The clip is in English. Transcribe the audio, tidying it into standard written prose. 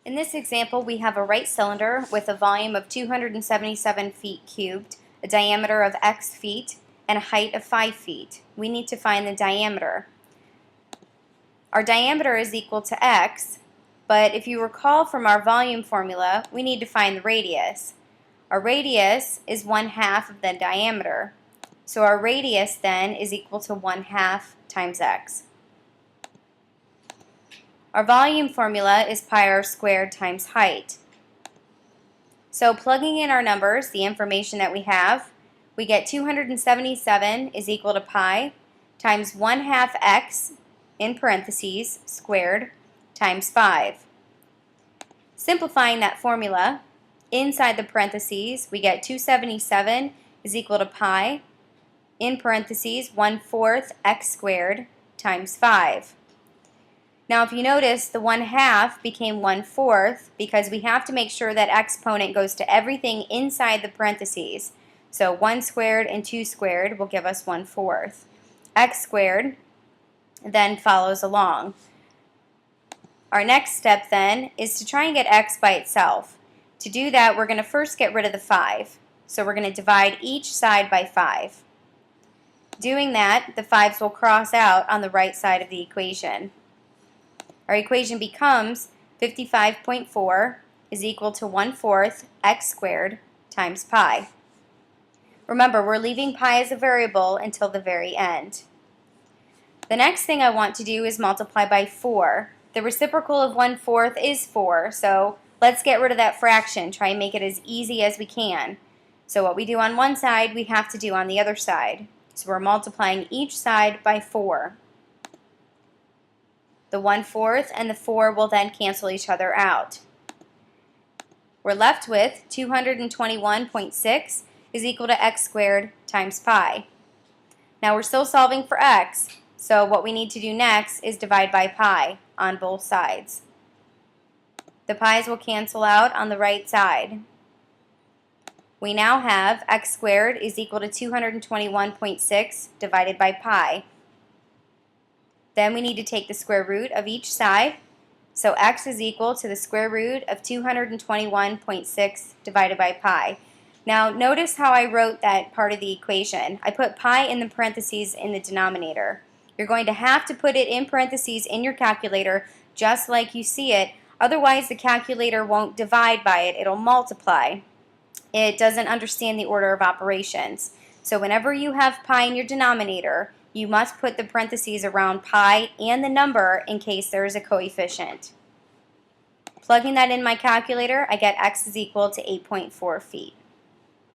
In this example, we have a right cylinder with a volume of 277 feet cubed, a diameter of x feet, and a height of 5 feet. We need to find the diameter. Our diameter is equal to x, but if you recall from our volume formula, we need to find the radius. Our radius is 1/2 of the diameter. So our radius then is equal to 1/2 times x. Our volume formula is pi r squared times height. So plugging in our numbers, the information that we have, we get 277 is equal to pi times 1/2 x in parentheses squared times 5. Simplifying that formula, inside the parentheses we get 277 is equal to pi in parentheses 1/4 x squared times 5. Now if you notice, the 1/2 became 1/4 because we have to make sure that exponent goes to everything inside the parentheses. So 1 squared and 2 squared will give us 1/4. X squared then follows along. Our next step then is to try and get x by itself. To do that, we're going to first get rid of the 5. So we're going to divide each side by 5. Doing that, the 5's will cross out on the right side of the equation. Our equation becomes 55.4 is equal to 1/4 x squared times pi. Remember, we're leaving pi as a variable until the very end. The next thing I want to do is multiply by 4. The reciprocal of 1/4 is 4, so let's get rid of that fraction. Try and make it as easy as we can. So what we do on one side, we have to do on the other side. So we're multiplying each side by 4. The 1/4 and the 4 will then cancel each other out. We're left with 221.6 is equal to x squared times pi. Now we're still solving for x, so what we need to do next is divide by pi on both sides. The pi's will cancel out on the right side. We now have x squared is equal to 221.6 divided by pi. Then we need to take the square root of each side. So x is equal to the square root of 221.6 divided by pi. Now notice how I wrote that part of the equation. I put pi in the parentheses in the denominator. You're going to have to put it in parentheses in your calculator just like you see it. Otherwise the calculator won't divide by it, it'll multiply. It doesn't understand the order of operations. So whenever you have pi in your denominator, you must put the parentheses around pi and the number in case there is a coefficient. Plugging that in my calculator, I get x is equal to 8.4 feet.